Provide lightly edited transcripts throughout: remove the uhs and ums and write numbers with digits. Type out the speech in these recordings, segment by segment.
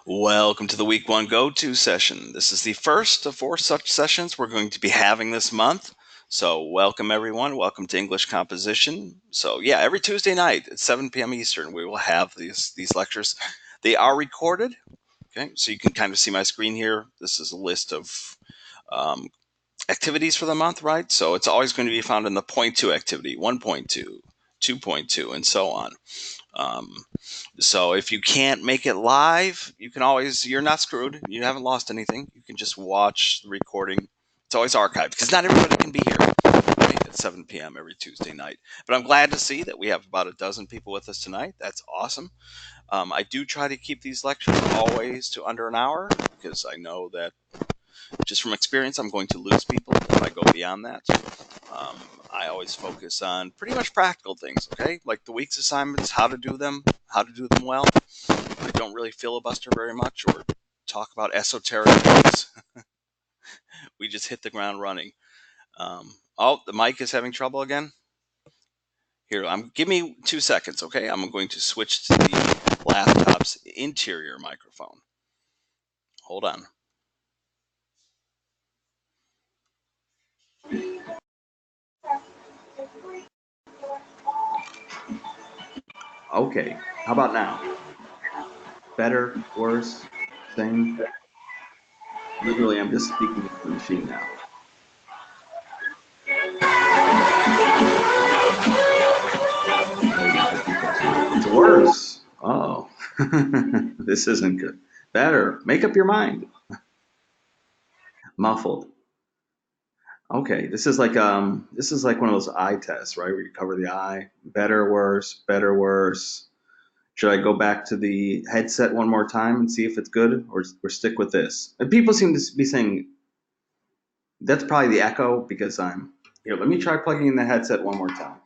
Welcome to the week one go-to session. This is the first of 4 such sessions we're going to be having this month. So welcome everyone. Welcome to English composition. So yeah, every Tuesday night at 7 p.m. Eastern, we will have these lectures. They are recorded. Okay, so you can kind of see my screen here. This is a list of um, activities for the month, right? So it's always going to be found in the point 2 activity, 1.2, 2.2, and so on. So if you can't make it live, you can always, you're not screwed. You haven't lost anything. You can just watch the recording. It's always archived because not everybody can be here right, at 7 p.m. every Tuesday night. But I'm glad to see that we have about a dozen people with us tonight. That's awesome. I do try to keep these lectures always to under an hour because I know that just from experience, I'm going to lose people if I go beyond that. Um, I always focus on pretty much practical things, okay? Like the week's assignments, how to do them well. I don't really filibuster very much or talk about esoteric things. We just hit the ground running. Oh, the mic is having trouble again. Here, give me 2 seconds, okay? I'm going to switch to the laptop's interior microphone. Hold on. Okay, how about now? Better, worse, same? Literally, I'm just speaking to the machine now. It's worse. Oh, this isn't good. Better. Make up your mind. Muffled. Okay, this is like one of those eye tests, right? Where you cover the eye. Better, worse, better, worse. Should I go back to the headset one more time and see if it's good, or stick with this? And people seem to be saying that's probably the echo because I'm here. Let me try plugging in the headset one more time.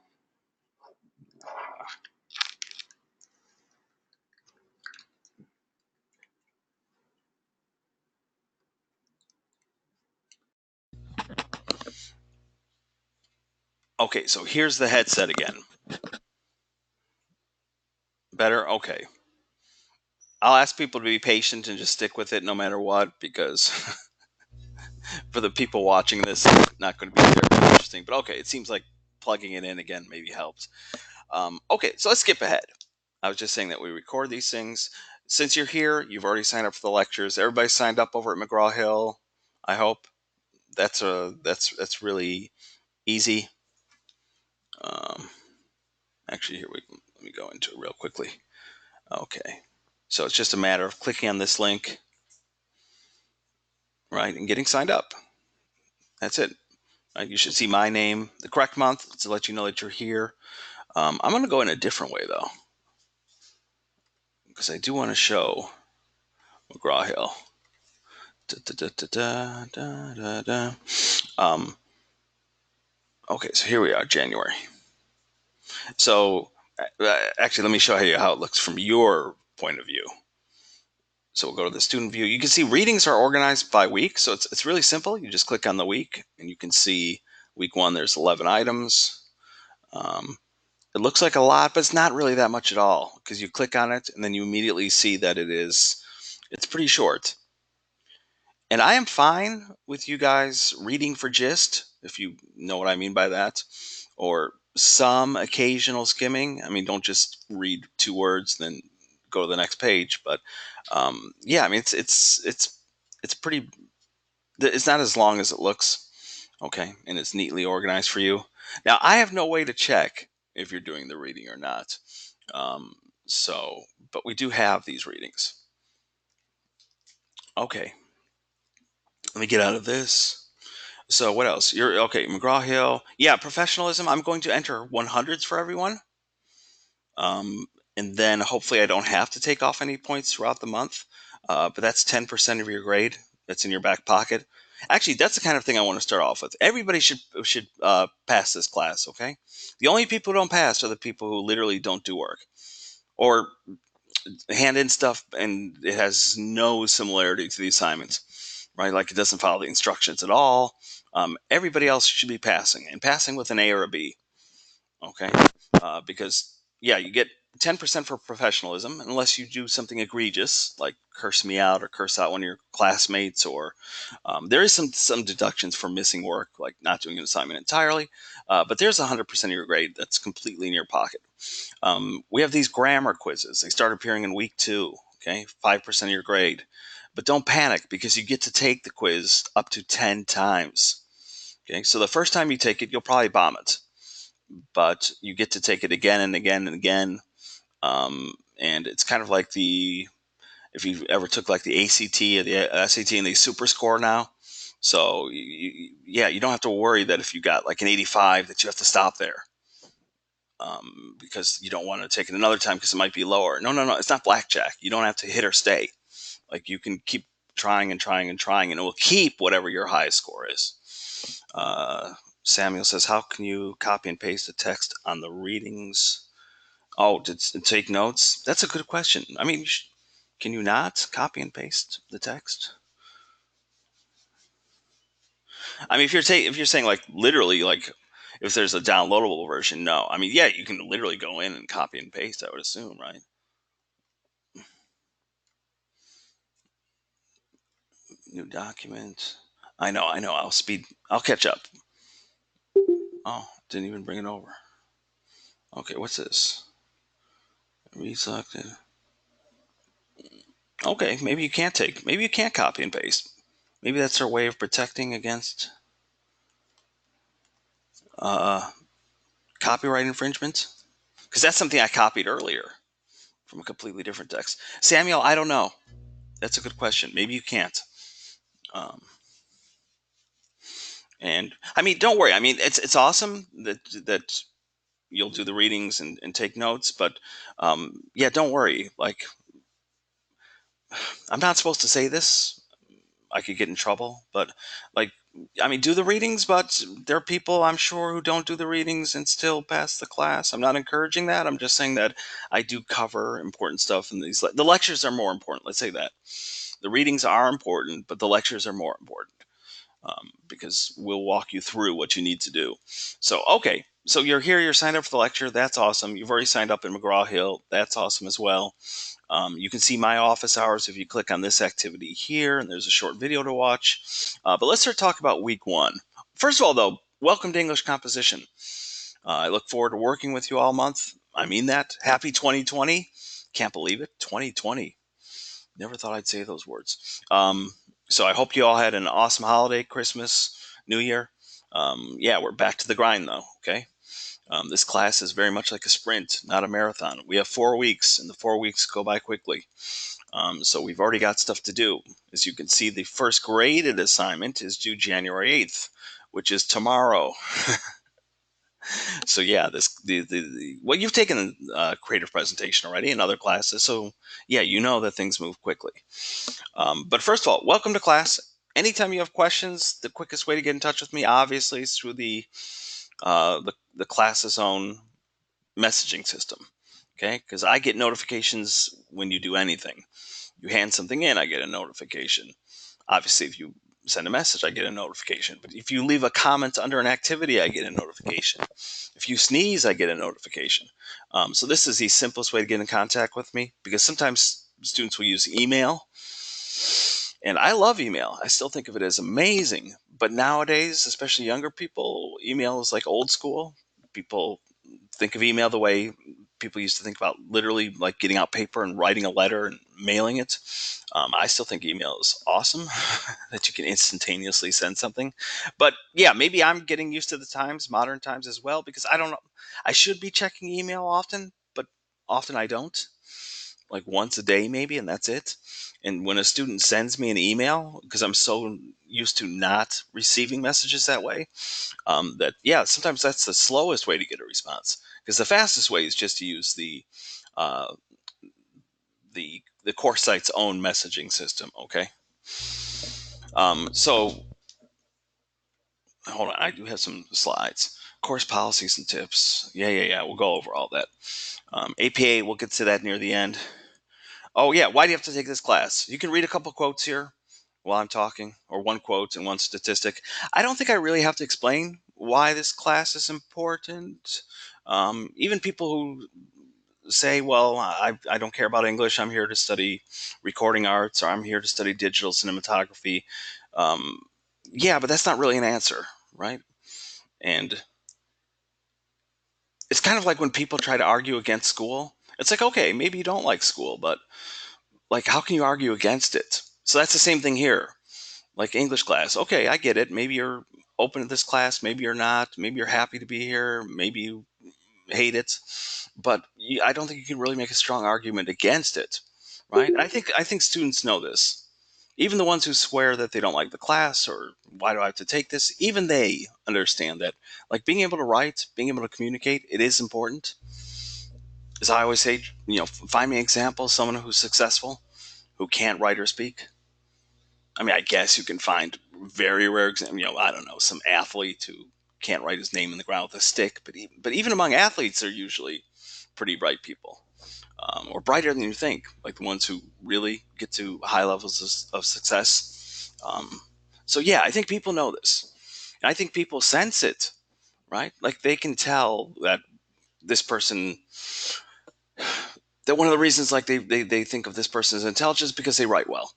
Okay, so here's the headset again. Better? Okay. I'll ask people to be patient and just stick with it no matter what because for the people watching this, it's not going to be very interesting. But okay, it seems like plugging it in again maybe helps. Okay, so let's skip ahead. I was just saying that we record these things. Since you're here, you've already signed up for the lectures. Everybody signed up over at McGraw-Hill. I hope that's really easy. Um, Actually, let me go into it real quickly. Okay, so it's just a matter of clicking on this link, right, and getting signed up. That's it. You should see my name, the correct month, to let you know that you're here. I'm going to go in a different way though, because I do want to show McGraw-Hill. Okay, so here we are, January. So actually, let me show you how it looks from your point of view. So we'll go to the student view. You can see readings are organized by week. So it's really simple. You just click on the week and you can see week 1, there's 11 items. It looks like a lot, but it's not really that much at all because you click on it and then you immediately see that it's pretty short. And I am fine with you guys reading for gist, if you know what I mean by that, or some occasional skimming. I mean, don't just read 2 words, then go to the next page. But yeah, I mean, it's pretty. It's not as long as it looks, okay, and it's neatly organized for you. Now, I have no way to check if you're doing the reading or not. Um, so, but we do have these readings. Okay, let me get out of this. So what else? You're okay, McGraw-Hill. Yeah, professionalism. I'm going to enter 100s for everyone. Um, and then hopefully I don't have to take off any points throughout the month. But that's 10% of your grade. That's in your back pocket. Actually, that's the kind of thing I want to start off with. Everybody should pass this class, okay? The only people who don't pass are the people who literally don't do work or hand in stuff and it has no similarity to the assignments, right? Like it doesn't follow the instructions at all. Everybody else should be passing and passing with an A or a B, okay? Because yeah, you get 10% for professionalism, unless you do something egregious like curse me out or curse out one of your classmates, or there is some deductions for missing work, like not doing an assignment entirely. But there's 100% of your grade that's completely in your pocket. We have these grammar quizzes. They start appearing in week 2. Okay, 5% of your grade. But don't panic, because you get to take the quiz up to 10 times. Okay, so the first time you take it, you'll probably bomb it, but you get to take it again and again and again. And it's kind of like if you ever took like the ACT or the SAT, and they super score now. So yeah, you don't have to worry that if you got like an 85 that you have to stop there, because you don't want to take it another time because it might be lower. No, no, no. It's not blackjack. You don't have to hit or stay. Like, you can keep trying and trying and trying, and it will keep whatever your highest score is. Uh, Samuel says, how can you copy and paste the text on the readings? Oh, to take notes? That's a good question. I mean, can you not copy and paste the text? I mean, if you're saying like literally, like if there's a downloadable version, no. I mean, yeah, you can literally go in and copy and paste, I would assume, right? New document. I know, I know. I'll catch up. Oh, didn't even bring it over. Okay, what's this? Reselected. Okay, maybe you can't copy and paste. Maybe that's their way of protecting against uh, copyright infringement. Because that's something I copied earlier from a completely different text. Samuel, I don't know. That's a good question. Maybe you can't. Um, and I mean, don't worry. I mean, it's awesome that you'll do the readings and take notes, but yeah, don't worry. Like, I'm not supposed to say this. I could get in trouble, but like, I mean, do the readings, but there are people, I'm sure, who don't do the readings and still pass the class. I'm not encouraging that. I'm just saying that I do cover important stuff in these. The lectures are more important. Let's say that the readings are important, but the lectures are more important, because we'll walk you through what you need to do. So, okay. So you're here, you're signed up for the lecture. That's awesome. You've already signed up in McGraw-Hill. That's awesome as well. You can see my office hours if you click on this activity here, and there's a short video to watch. But let's start talking about week 1. First of all, though, welcome to English Composition. I look forward to working with you all month. I mean that. Happy 2020. Can't believe it. 2020. Never thought I'd say those words. So I hope you all had an awesome holiday, Christmas, New Year. Yeah, we're back to the grind, though, okay? This class is very much like a sprint, not a marathon. We have 4 weeks, and the 4 weeks go by quickly. So we've already got stuff to do. As you can see, the first graded assignment is due January 8th, which is tomorrow. So yeah, well, you've taken creative presentation already in other classes, so yeah, you know that things move quickly. But first of all, welcome to class. Anytime you have questions, the quickest way to get in touch with me, obviously, is through the class's own messaging system. Okay, because I get notifications when you do anything. You hand something in, I get a notification. Obviously, if you send a message, I get a notification. But if you leave a comment under an activity, I get a notification. If you sneeze, I get a notification. So this is the simplest way to get in contact with me, because sometimes students will use email. And I love email. I still think of it as amazing. But nowadays, especially younger people, email is like old school. People think of email the way people used to think about literally like getting out paper and writing a letter and mailing it. I still think email is awesome, that you can instantaneously send something. But yeah, maybe I'm getting used to the times, modern times as well, because I don't know. I should be checking email often, but often I don't. Like once a day maybe, and that's it. And when a student sends me an email, because I'm so used to not receiving messages that way, that yeah, sometimes that's the slowest way to get a response, because the fastest way is just to use uh, the course site's own messaging system. Okay. So hold on, I do have some slides. Course policies and tips. Yeah. We'll go over all that. APA, we'll get to that near the end. Oh yeah, why do you have to take this class? You can read a couple quotes here while I'm talking, or one quote and one statistic. I don't think I really have to explain why this class is important. Even people who say, well, I don't care about English. I'm here to study recording arts, or I'm here to study digital cinematography. Um, yeah, but that's not really an answer, right? And it's kind of like when people try to argue against school. It's like, okay, maybe you don't like school, but like, how can you argue against it? So that's the same thing here. Like English class, okay, I get it. Maybe you're open to this class, maybe you're not. Maybe you're happy to be here, maybe you hate it, but I don't think you can really make a strong argument against it, right? I think students know this. Even the ones who swear that they don't like the class or why do I have to take this, even they understand that, like, being able to write, being able to communicate, it is important. As I always say, find me an example of someone who's successful who can't write or speak. I mean, I guess you can find very rare examples. I don't know, some athlete who can't write his name in the ground with a stick. But even among athletes, they're usually pretty bright people, or brighter than you think. Like the ones who really get to high levels of success. So yeah, I think people know this, and I think people sense it, right? Like they can tell that this person. That one of the reasons, like they think of this person as intelligent, is because they write well,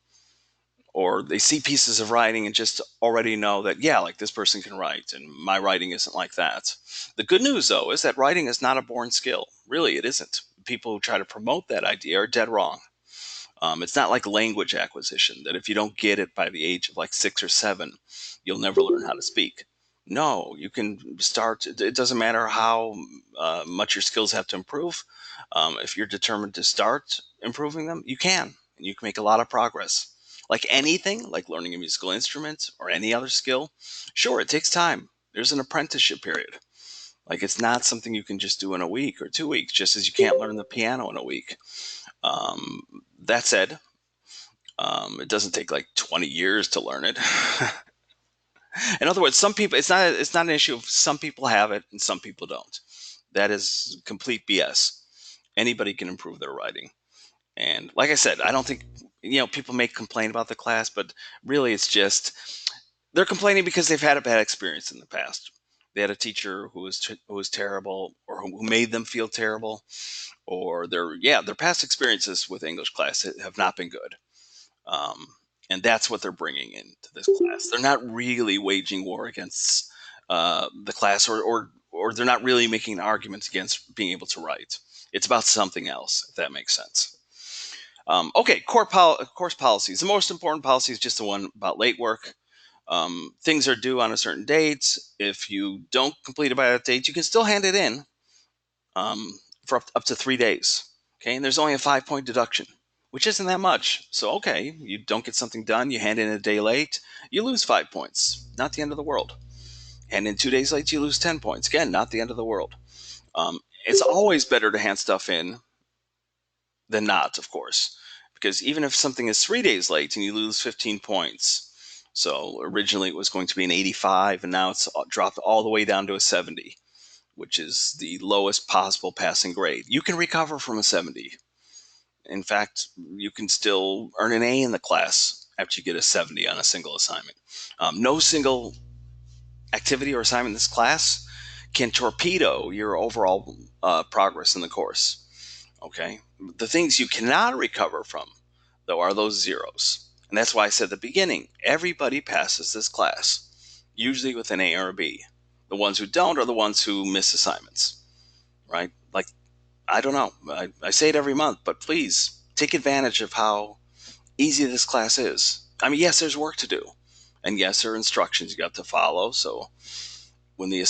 or they see pieces of writing and just already know that, yeah, like this person can write and my writing isn't like that. The good news, though, is that writing is not a born skill. Really, it isn't. People who try to promote that idea are dead wrong. It's not like language acquisition, that if you don't get it by the age of like 6 or 7, you'll never learn how to speak. No, you can start. It doesn't matter how much your skills have to improve. If you're determined to start improving them, you can. And you can make a lot of progress. Like anything, like learning a musical instrument or any other skill, sure, it takes time. There's an apprenticeship period. Like it's not something you can just do in a week or 2 weeks, just as you can't learn the piano in a week. That said, it doesn't take like 20 years to learn it. In other words, some people, it's not an issue of some people have it and some people don't. That is complete BS. Anybody can improve their writing. And like I said, I don't think, people may complain about the class, but really it's just they're complaining because they've had a bad experience in the past. They had a teacher who was terrible, or who made them feel terrible, or their past experiences with English class have not been good. Um, and that's what they're bringing into this class. They're not really waging war against the class, or they're not really making arguments against being able to write. It's about something else, if that makes sense. Okay, course policies. The most important policy is just the one about late work. Things are due on a certain date. If you don't complete it by that date, you can still hand it in, for up to 3 days. Okay, and there's only a 5 point deduction, which isn't that much. So, okay, you don't get something done, you hand in a day late, you lose 5 points. Not the end of the world. Hand in 2 days late, you lose 10 points. Again, not the end of the world. It's always better to hand stuff in than not, of course, because even if something is 3 days late and you lose 15 points, so originally it was going to be an 85, and now it's dropped all the way down to a 70, which is the lowest possible passing grade. You can recover from a 70. In fact, you can still earn an A in the class after you get a 70 on a single assignment. No single activity or assignment in this class can torpedo your overall progress in the course. Okay? The things you cannot recover from, though, are those zeros. And that's why I said at the beginning, everybody passes this class, usually with an A or a B. The ones who don't are the ones who miss assignments, right? Like, I don't know. I say it every month, but please take advantage of how easy this class is. I mean, yes, there's work to do. And yes, there are instructions you got to follow. So when the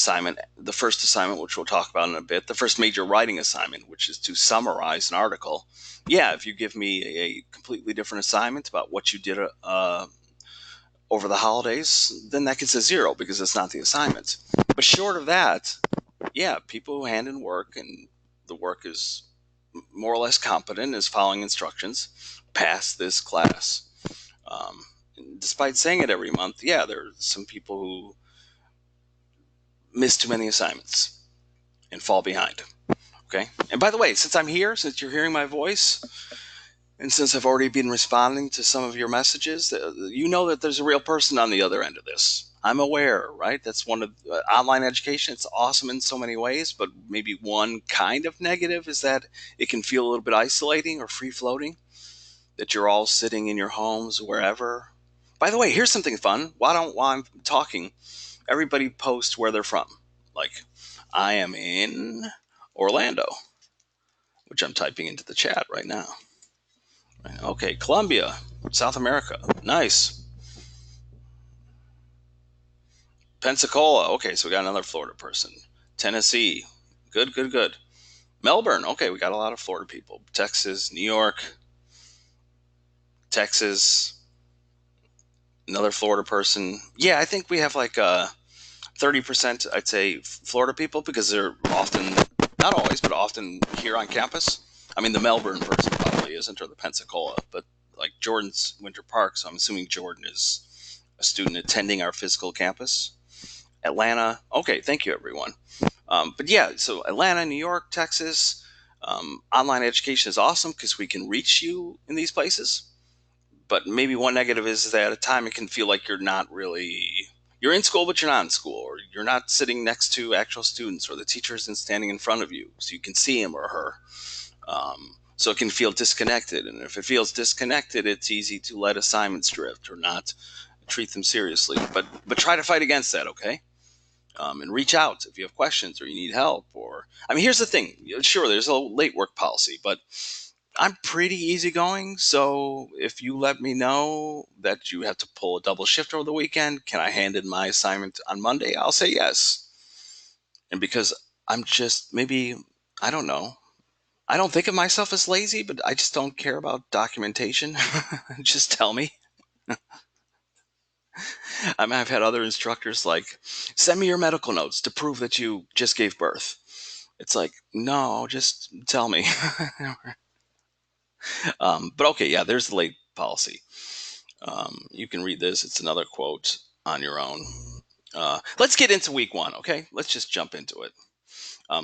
first assignment, which we'll talk about in a bit, the first major writing assignment, which is to summarize an article, yeah, if you give me a completely different assignment about what you did over the holidays, then that gets a 0 because it's not the assignment. But short of that, yeah, people who hand in work and the work is more or less competent, is following instructions, pass this class. Um, Despite saying it every month, yeah, there are some people who miss too many assignments and fall behind. Okay. And by the way, since I'm here, since you're hearing my voice, And since I've already been responding to some of your messages, you know that there's a real person on the other end of this. I'm aware, right? That's one of online education. It's awesome in so many ways, but maybe one kind of negative is that it can feel a little bit isolating or free floating, that you're all sitting in your homes wherever. By the way, here's something fun. While I'm talking, everybody post where they're from. Like, I am in Orlando, which I'm typing into the chat right now. Okay, Colombia, South America. Nice. Pensacola. Okay, so we got another Florida person. Tennessee. Good, good, good. Melbourne. Okay, we got a lot of Florida people. Texas, New York, Texas. Another Florida person. Yeah, I think we have like 30%, I'd say, Florida people because they're often, not always, but often here on campus. I mean, the Melbourne person probably isn't, or the Pensacola, but like Jordan's Winter Park, so I'm assuming Jordan is a student attending our physical campus. Atlanta. Okay, thank you, everyone. But yeah, so Atlanta, New York, Texas. Online education is awesome because we can reach you in these places. But maybe one negative is that at time it can feel like you're not really, you're in school, but you're not in school, or you're not sitting next to actual students, or the teacher isn't standing in front of you so you can see him or her. So it can feel disconnected. And if it feels disconnected, it's easy to let assignments drift or not treat them seriously. But try to fight against that, okay? And reach out if you have questions or you need help. Or, I mean, here's the thing. Sure, there's a late work policy, but I'm pretty easygoing. So if you let me know that you have to pull a double shift over the weekend, can I hand in my assignment on Monday? I'll say yes. And because I'm just maybe, I don't know. I don't think of myself as lazy, but I just don't care about documentation. Just tell me. I mean, I've had other instructors like, send me your medical notes to prove that you just gave birth. It's like, no, just tell me. But okay, yeah, there's the late policy. You can read this. It's another quote on your own. Let's get into week one, okay? Let's just jump into it.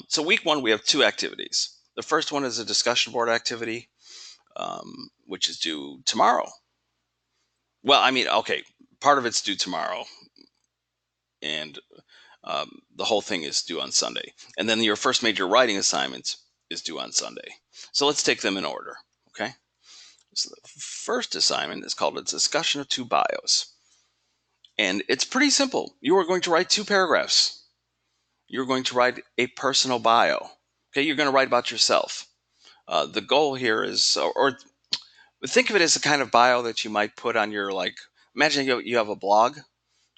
So, week one, we have two activities. The first one is a discussion board activity, which is due tomorrow. Well, I mean, okay, part of it's due tomorrow, and the whole thing is due on Sunday. And then your first major writing assignment is due on Sunday. So let's take them in order, okay? So the first assignment is called a discussion of two bios. And it's pretty simple. You are going to write two paragraphs. You're going to write a personal bio. Okay, you're going to write about yourself. The goal here is, or think of it as a kind of bio that you might put on your, like, imagine you have a blog,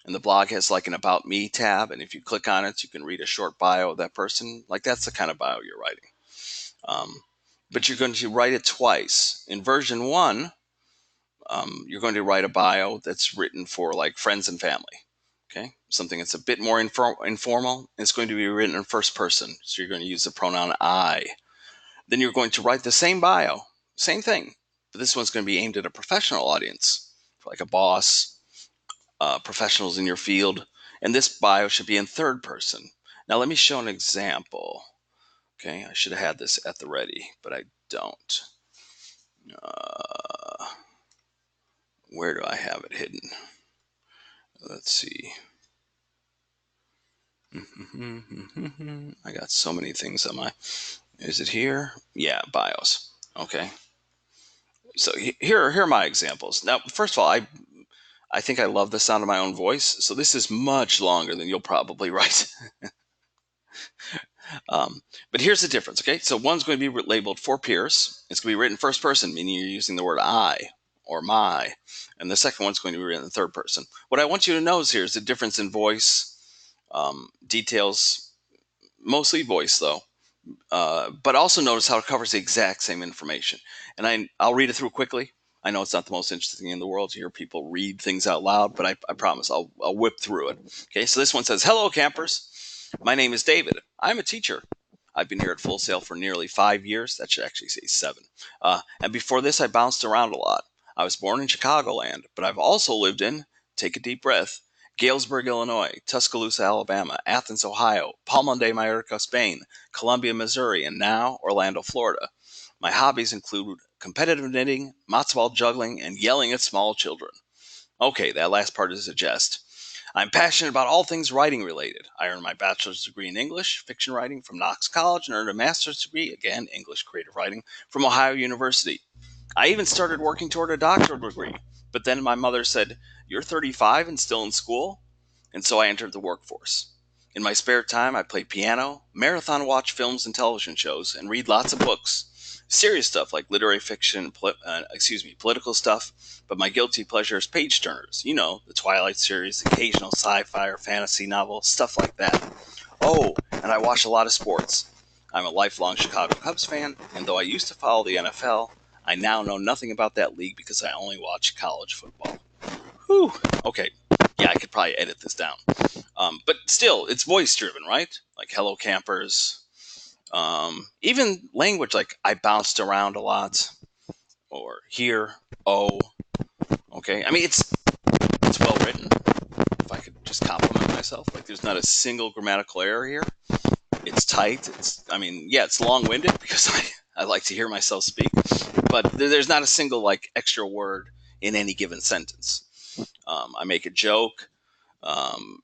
and the blog has like an About Me tab, and if you click on it, you can read a short bio of that person. Like, that's the kind of bio you're writing. But you're going to write it twice. In version one, you're going to write a bio that's written for like friends and family. Okay, something that's a bit more informal. It's going to be written in first person, so you're going to use the pronoun I. Then you're going to write the same bio, same thing, but this one's going to be aimed at a professional audience, like a boss, professionals in your field, and this bio should be in third person. Now let me show an example. Okay, I should have had this at the ready, but I don't. Where do I have it hidden? Let's see. I got so many things on my. Is it here? Yeah, bios. Okay. So here are my examples. Now, first of all, I think I love the sound of my own voice, so this is much longer than you'll probably write. But here's the difference, okay? So one's going to be labeled for peers. It's going to be written first person, meaning you're using the word I or my. And the second one's going to be written in third person. What I want you to notice here is the difference in voice, details, mostly voice though. But also notice how it covers the exact same information. And I'll read it through quickly. I know it's not the most interesting thing in the world to hear people read things out loud, but I promise I'll whip through it. Okay, so this one says, hello, campers. My name is David. I'm a teacher. I've been here at Full Sail for nearly 5 years. That should actually say 7. And before this, I bounced around a lot. I was born in Chicagoland, but I've also lived in, take a deep breath, Galesburg, Illinois, Tuscaloosa, Alabama, Athens, Ohio, Palma de Mallorca, Spain, Columbia, Missouri, and now Orlando, Florida. My hobbies include competitive knitting, matzo ball juggling, and yelling at small children. Okay, that last part is a jest. I'm passionate about all things writing related. I earned my bachelor's degree in English, fiction writing from Knox College, and earned a master's degree, again, English creative writing, from Ohio University. I even started working toward a doctoral degree. But then my mother said, "You're 35 and still in school?" And so I entered the workforce. In my spare time, I play piano, marathon watch films and television shows, and read lots of books. Serious stuff like literary fiction, political stuff. But my guilty pleasure is page turners. You know, the Twilight series, occasional sci-fi or fantasy novels, stuff like that. Oh, and I watch a lot of sports. I'm a lifelong Chicago Cubs fan, and though I used to follow the NFL, I now know nothing about that league because I only watch college football. Whew. Okay. Yeah, I could probably edit this down. But still, it's voice driven, right? Like hello campers. Even language like I bounced around a lot or here, oh. Okay. I mean, it's well written. If I could just compliment myself, like there's not a single grammatical error here. It's tight. It's long-winded because I like to hear myself speak, but there's not a single like extra word in any given sentence. I make a joke.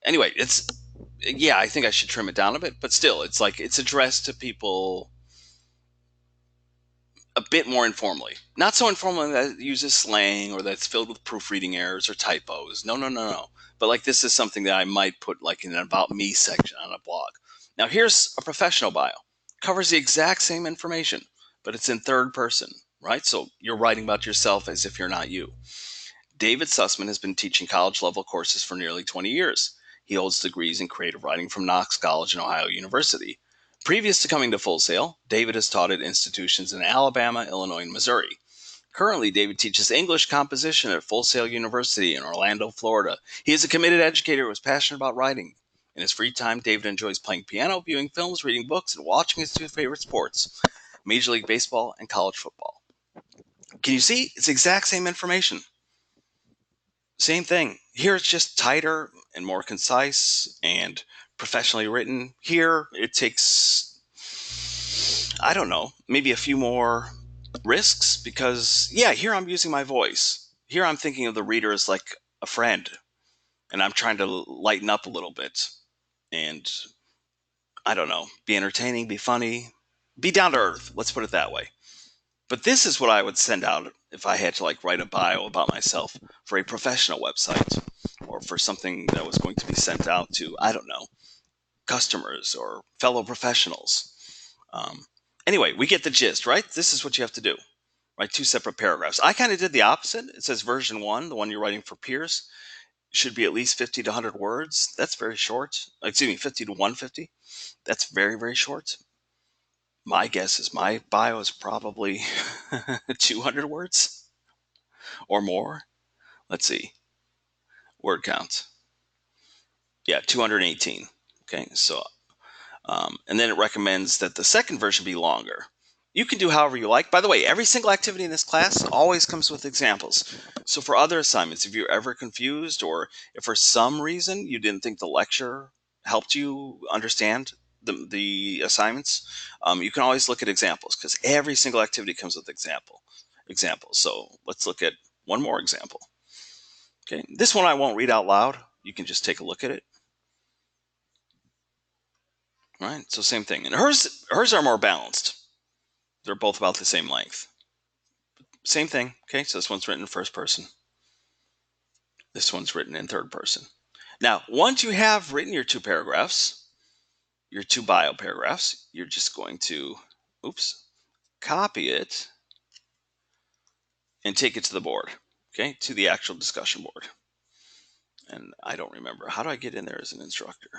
Anyway, I think I should trim it down a bit, but still, it's like it's addressed to people a bit more informally. Not so informally that it uses slang or that's filled with proofreading errors or typos. No, no, no, no. But like this is something that I might put like in an about me section on a blog. Now here's a professional bio. Covers the exact same information, but it's in third person, right? So you're writing about yourself as if you're not you. David Sussman has been teaching college level courses for nearly 20 years. He holds degrees in creative writing from Knox College and Ohio University. Previous to coming to Full Sail, David has taught at institutions in Alabama, Illinois, and Missouri. Currently, David teaches English composition at Full Sail University in Orlando, Florida. He is a committed educator who is passionate about writing. In his free time, David enjoys playing piano, viewing films, reading books, and watching his two favorite sports, Major League Baseball and college football. Can you see? It's the exact same information. Same thing. Here it's just tighter and more concise and professionally written. Here it takes, I don't know, maybe a few more risks because, yeah, here I'm using my voice. Here I'm thinking of the reader as like a friend and I'm trying to lighten up a little bit and, I don't know, be entertaining, be funny, be down to earth. Let's put it that way. But this is what I would send out if I had to like write a bio about myself for a professional website or for something that was going to be sent out to, I don't know, customers or fellow professionals. Anyway, we get the gist, right? This is what you have to do. Write two separate paragraphs. I kind of did the opposite. It says version 1, the one you're writing for peers, should be at least 50 to 100 words. That's very short. Excuse me, 50 to 150. That's very, very short. My guess is my bio is probably 200 words or more. Let's see. Word count. Yeah, 218. Okay, so, and then it recommends that the second version be longer. You can do however you like. By the way, every single activity in this class always comes with examples. So for other assignments, if you're ever confused or if for some reason you didn't think the lecture helped you understand the assignments, you can always look at examples because every single activity comes with examples. So let's look at one more example. Okay, this one I won't read out loud. You can just take a look at it. All right, so same thing. And hers are more balanced. They're both about the same length. Same thing. Okay, so this one's written in first person. This one's written in third person. Now, once you have written your two paragraphs, your two bio paragraphs, you're just going to, copy it and take it to the board, okay, to the actual discussion board. And I don't remember. How do I get in there as an instructor?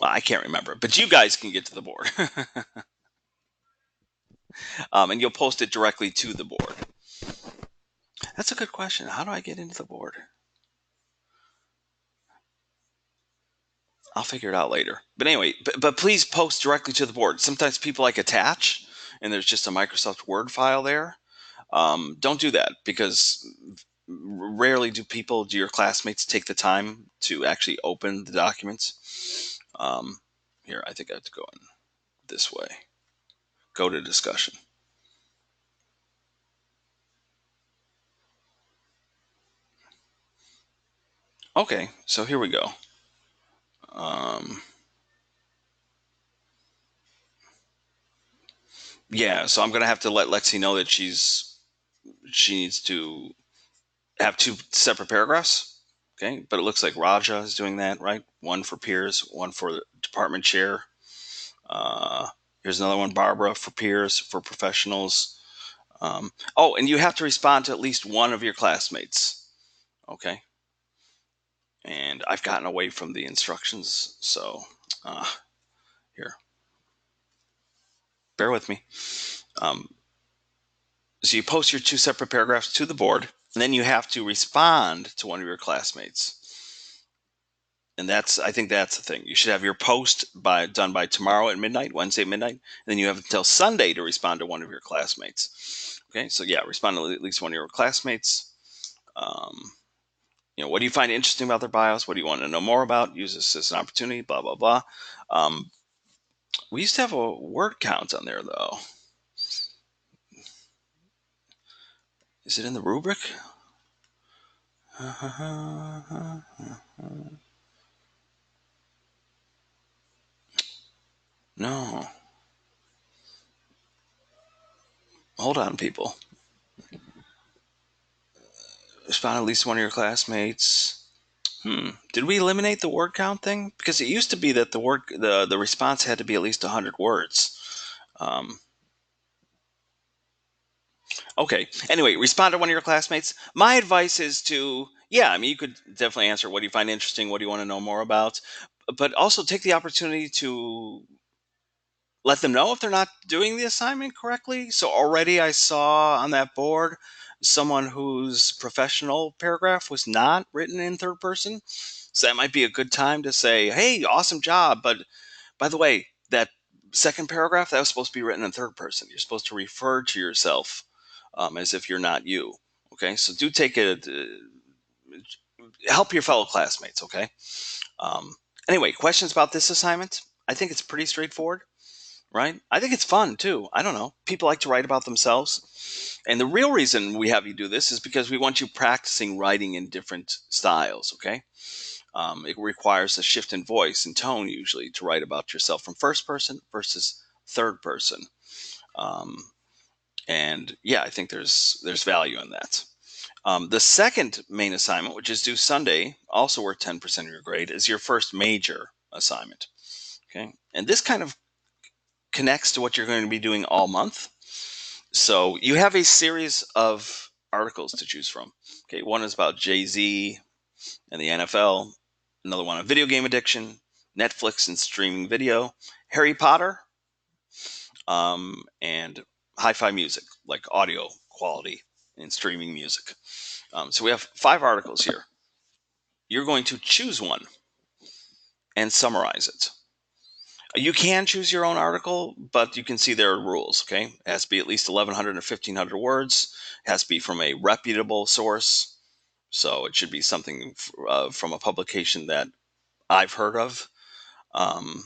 Well, I can't remember, but you guys can get to the board. And you'll post it directly to the board. That's a good question. How do I get into the board? I'll figure it out later. But anyway, but please post directly to the board. Sometimes people like attach, and there's just a Microsoft Word file there. Don't do that because rarely do your classmates take the time to actually open the documents. Here, I think I have to go in this way. Go to discussion. Okay, so here we go. Um, yeah, so I'm gonna have to let Lexi know that she needs to have two separate paragraphs. Okay, but it looks like Raja is doing that, right? One for peers, one for the department chair. Uh, Here's another one, Barbara, for peers, for professionals. Oh, and you have to respond to at least one of your classmates. Okay, and I've gotten away from the instructions, so uh, here, bear with me. Um, so you post your two separate paragraphs to the board, and then you have to respond to one of your classmates. And I think that's the thing. You should have your post done by tomorrow at midnight, Wednesday at midnight. And then you have until Sunday to respond to one of your classmates. Okay, so yeah, respond to at least one of your classmates. Um, what do you find interesting about their bios? What do you want to know more about? Use this as an opportunity. Blah blah blah. Um, we used to have a word count on there though. Is it in the rubric? No. Hold on, people. Respond to at least one of your classmates. Did we eliminate the word count thing? Because it used to be that the response had to be at least 100 words. Um, okay. Anyway, respond to one of your classmates. My advice is yeah, I mean, you could definitely answer, what do you find interesting? What do you want to know more about? But also take the opportunity to let them know if they're not doing the assignment correctly. So already I saw on that board someone whose professional paragraph was not written in third person. So that might be a good time to say, hey, awesome job. But by the way, that second paragraph, that was supposed to be written in third person. You're supposed to refer to yourself as if you're not you. Okay. So do take it, help your fellow classmates. Okay. Um, anyway, questions about this assignment? I think it's pretty straightforward, right? I think it's fun too. I don't know. People like to write about themselves. And the real reason we have you do this is because we want you practicing writing in different styles, okay? It requires a shift in voice and tone usually to write about yourself from first person versus third person. Um, and yeah, I think there's value in that. The second main assignment, which is due Sunday, also worth 10% of your grade, is your first major assignment. Okay. And this kind of connects to what you're going to be doing all month. So you have a series of articles to choose from. Okay, one is about Jay-Z and the NFL, another one on video game addiction, Netflix and streaming video, Harry Potter, and hi-fi music, like audio quality in streaming music. So we have 5 articles here. You're going to choose one and summarize it. You can choose your own article, but you can see there are rules. Okay, it has to be at least 1,100 or 1,500 words. It has to be from a reputable source, so it should be something from a publication that I've heard of. Um,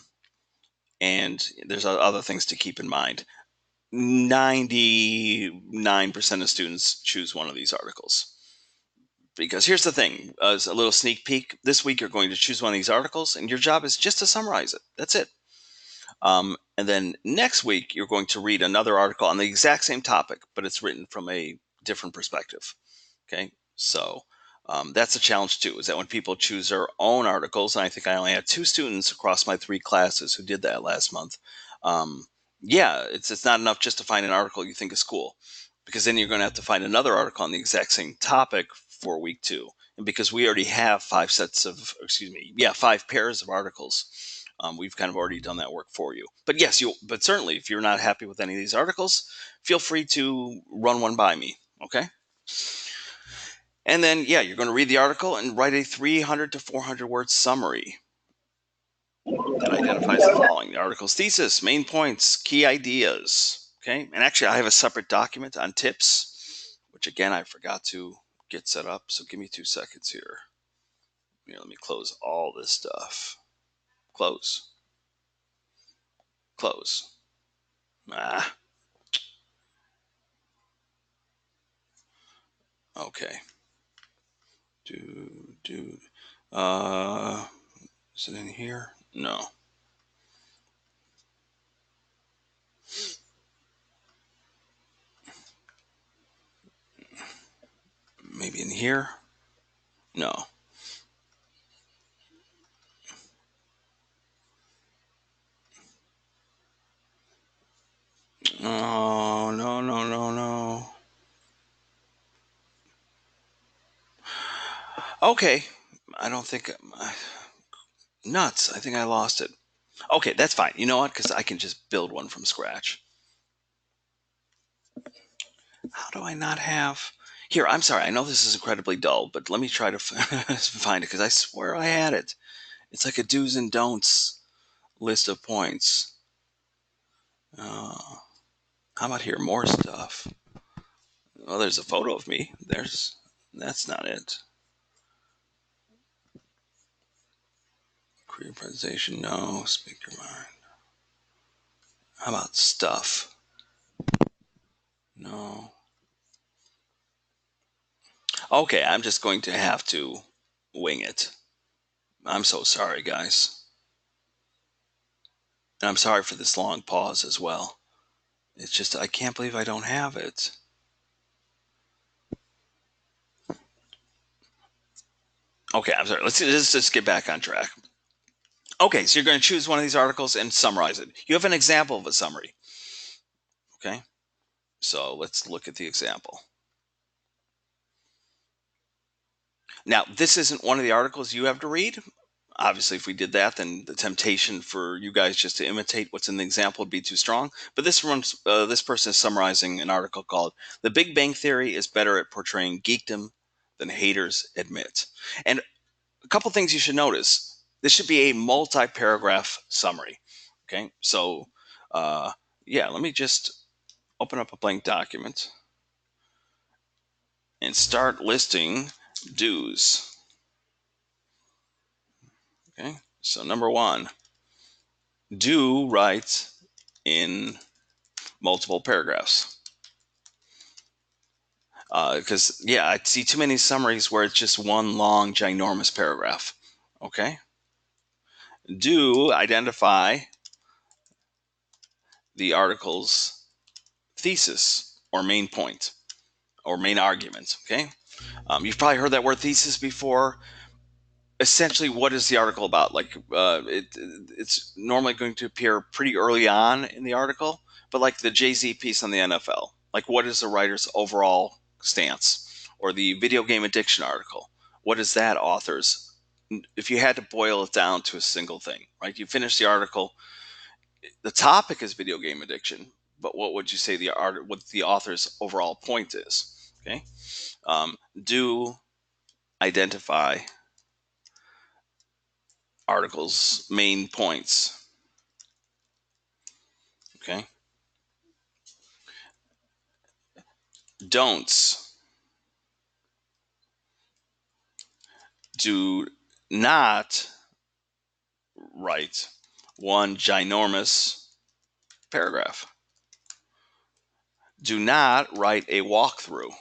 and there's other things to keep in mind. 99% of students choose one of these articles. Because here's the thing, as a little sneak peek, this week you're going to choose one of these articles, and your job is just to summarize it. That's it. And then next week, you're going to read another article on the exact same topic, but it's written from a different perspective. Okay. So that's a challenge too, is that when people choose their own articles, and I think I only had 2 students across my 3 classes who did that last month. Yeah, it's not enough just to find an article you think is cool, because then you're going to have to find another article on the exact same topic for week 2. And because we already have 5 pairs of articles, we've kind of already done that work for you. But yes, but certainly, if you're not happy with any of these articles, feel free to run one by me. Okay. And then, yeah, you're going to read the article and write a 300 to 400 word summary that identifies the following: the article's thesis, main points, key ideas. Okay. And actually, I have a separate document on tips, which again, I forgot to get set up. So give me 2 seconds here. Let me close all this stuff. Close. Close. Ah, okay. Do. Uh, is it in here? No. Maybe in here? No. Oh, no, no, no, no. Okay. I don't think. Nuts. I think I lost it. Okay, that's fine. You know what? Because I can just build one from scratch. How do I not have. Here, I'm sorry. I know this is incredibly dull, but let me try to find it because I swear I had it. It's like a do's and don'ts list of points. Uh, how about here? More stuff. Well, there's a photo of me. That's not it. Career presentation, no. Speak your mind. How about stuff? No. Okay, I'm just going to have to wing it. I'm so sorry, guys. And I'm sorry for this long pause as well. It's just, I can't believe I don't have it. Okay, I'm sorry. Let's just get back on track. Okay, so you're going to choose one of these articles and summarize it. You have an example of a summary. Okay, so let's look at the example. Now, this isn't one of the articles you have to read. Obviously, if we did that, then the temptation for you guys just to imitate what's in the example would be too strong. But this person is summarizing an article called "The Big Bang Theory is better at portraying geekdom than haters admit." And a couple things you should notice: this should be a multi-paragraph summary. Okay, so uh, yeah, let me just open up a blank document and start listing do's. Okay, so number one, do write in multiple paragraphs. Because, yeah, I see too many summaries where it's just one long, ginormous paragraph. Okay. Do identify the article's thesis or main point or main argument. Okay. You've probably heard that word thesis before. Essentially, what is the article about? Like, it's normally going to appear pretty early on in the article, but like the Jay-Z piece on the NFL, like what is the writer's overall stance? Or the video game addiction article, what is that author's? If you had to boil it down to a single thing, right? You finish the article, the topic is video game addiction, but what would you say what the author's overall point is? Okay, do identify article's main points. Okay. Don'ts. Do not write one ginormous paragraph. Do not write a walkthrough.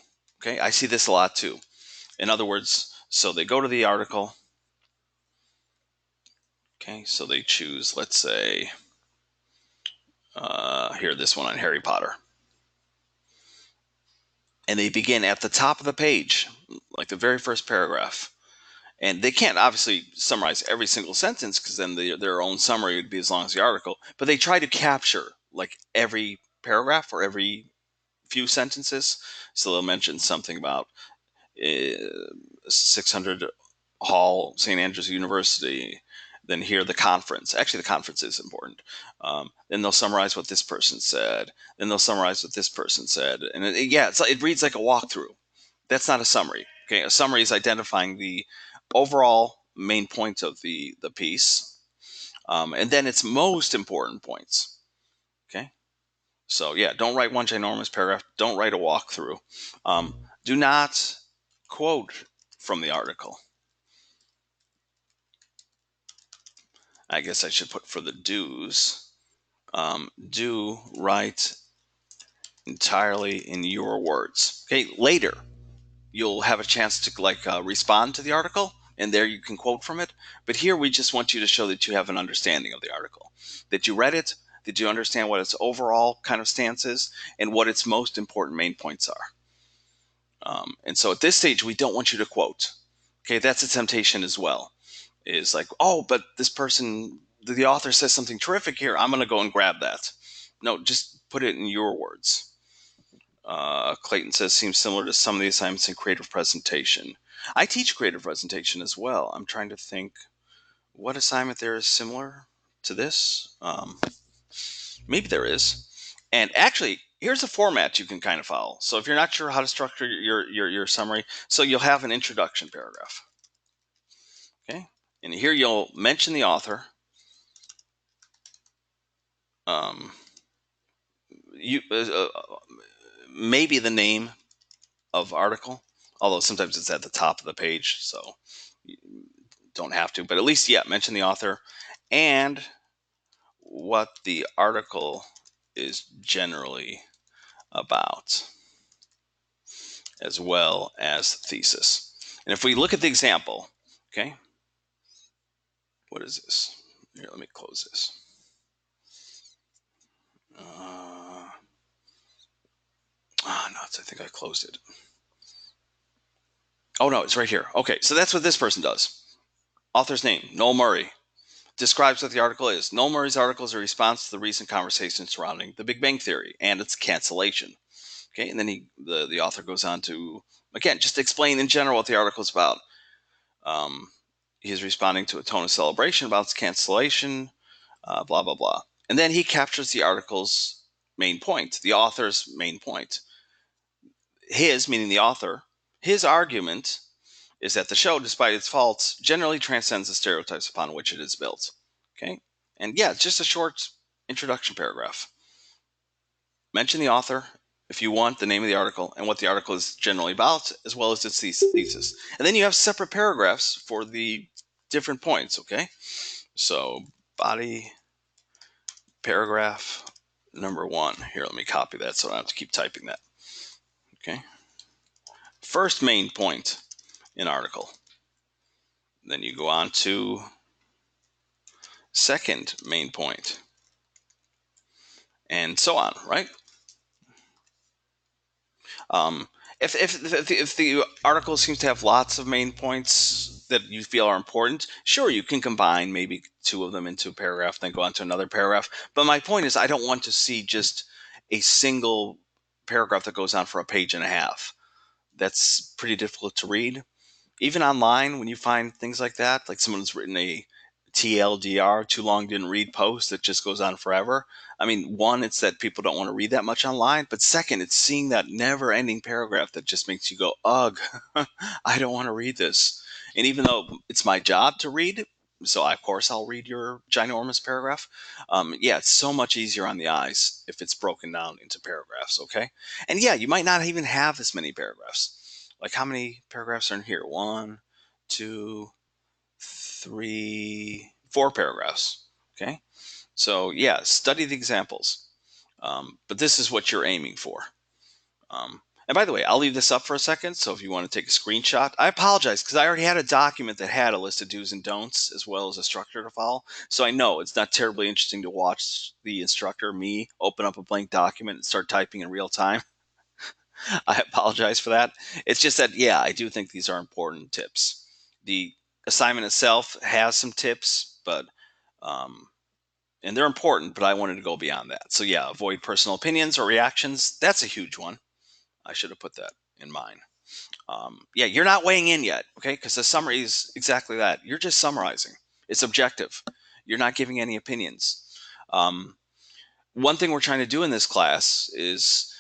Okay. I see this a lot too. In other words, so they go to the article. Okay. So they choose, let's say, here, this one on Harry Potter. And they begin at the top of the page, like the very first paragraph. And they can't obviously summarize every single sentence because then their own summary would be as long as the article. But they try to capture like every paragraph or every few sentences. So they'll mention something about 600 Hall, St. Andrews University. Then here the conference. Actually, the conference is important. Then they'll summarize what this person said. Then they'll summarize what this person said. And yeah, it reads like a walkthrough. That's not a summary. Okay, a summary is identifying the overall main points of the piece, and then its most important points. Okay, so yeah, don't write one ginormous paragraph. Don't write a walkthrough. Do not quote from the article. I guess I should put for the do's. Do write entirely in your words. Okay, later you'll have a chance to respond to the article, and there you can quote from it. But here we just want you to show that you have an understanding of the article, that you read it, that you understand what its overall kind of stance is, and what its most important main points are. And so at this stage, we don't want you to quote. Okay, that's a temptation as well. Is like, oh, but this person, the author says something terrific here. I'm going to go and grab that. No, just put it in your words. Clayton says, seems similar to some of the assignments in creative presentation. I teach creative presentation as well. I'm trying to think what assignment there is similar to this. Maybe there is. And actually, here's a format you can kind of follow. So if you're not sure how to structure your summary, so you'll have an introduction paragraph. Okay. And here you'll mention the author. Maybe the name of article, although sometimes it's at the top of the page, so you don't have to. But at least, yeah, mention the author and what the article is generally about, as well as thesis. And if we look at the example, okay, what is this? Here, let me close this. Nuts, I think I closed it. Oh no, it's right here. Okay, so that's what this person does. Author's name, Noel Murray. Describes what the article is. Noel Murray's article is a response to the recent conversation surrounding the Big Bang Theory and its cancellation. Okay, and then the author goes on to, again, just explain in general what the article is about. He's responding to a tone of celebration about its cancellation, blah, blah, blah. And then he captures the article's main point, the author's main point. His, meaning the author, his argument is that the show, despite its faults, generally transcends the stereotypes upon which it is built. Okay? And yeah, it's just a short introduction paragraph. Mention the author, if you want, the name of the article, and what the article is generally about, as well as its thesis. And then you have separate paragraphs for the different points, okay? So, body paragraph number 1. Here, let me copy that so I don't have to keep typing that. Okay? First main point in article. Then you go on to second main point, and so on, right? If the article seems to have lots of main points that you feel are important, sure, you can combine maybe 2 of them into a paragraph, then go on to another paragraph. But my point is, I don't want to see just a single paragraph that goes on for a page and a half. That's pretty difficult to read. Even online, when you find things like that, like someone's written a TLDR, too long didn't read post that just goes on forever. I mean, one, it's that people don't want to read that much online, but second, it's seeing that never ending paragraph that just makes you go, ugh, I don't want to read this. And even though it's my job to read, so of course I'll read your ginormous paragraph. Yeah, it's so much easier on the eyes if it's broken down into paragraphs, okay? And yeah, you might not even have as many paragraphs. Like how many paragraphs are in here? 1, 2, 3, 4 paragraphs. Okay. So yeah, study the examples. But this is what you're aiming for. And by the way, I'll leave this up for a second. So if you want to take a screenshot, I apologize because I already had a document that had a list of do's and don'ts as well as a structure to follow. So I know it's not terribly interesting to watch the instructor, me, open up a blank document and start typing in real time. I apologize for that. It's just that, yeah, I do think these are important tips. The assignment itself has some tips, but and they're important, but I wanted to go beyond that. So yeah, avoid personal opinions or reactions. That's a huge one. I should have put that in mine. Yeah, you're not weighing in yet, okay? Because the summary is exactly that. You're just summarizing. It's objective. You're not giving any opinions. One thing we're trying to do in this class is,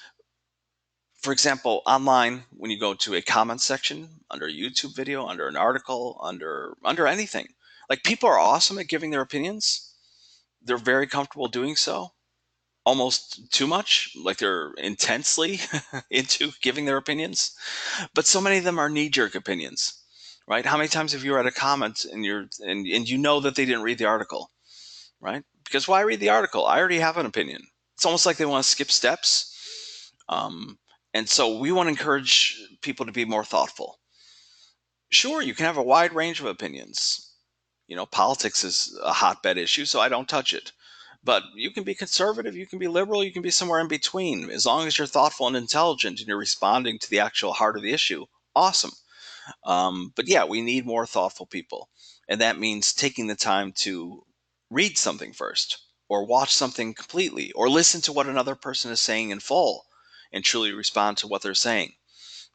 for example, online, when you go to a comment section under a YouTube video, under an article, under anything, like people are awesome at giving their opinions. They're very comfortable doing so, almost too much, like they're intensely into giving their opinions. But so many of them are knee-jerk opinions, right? How many times have you read a comment and you know that they didn't read the article? right? Because why read the article? I already have an opinion. It's almost like they want to skip steps. And so we want to encourage people to be more thoughtful. Sure, you can have a wide range of opinions. Politics is a hotbed issue, so I don't touch it. But you can be conservative, you can be liberal, you can be somewhere in between. As long as you're thoughtful and intelligent and you're responding to the actual heart of the issue, awesome. But yeah, we need more thoughtful people. And that means taking the time to read something first, or watch something completely, or listen to what another person is saying in full and truly respond to what they're saying,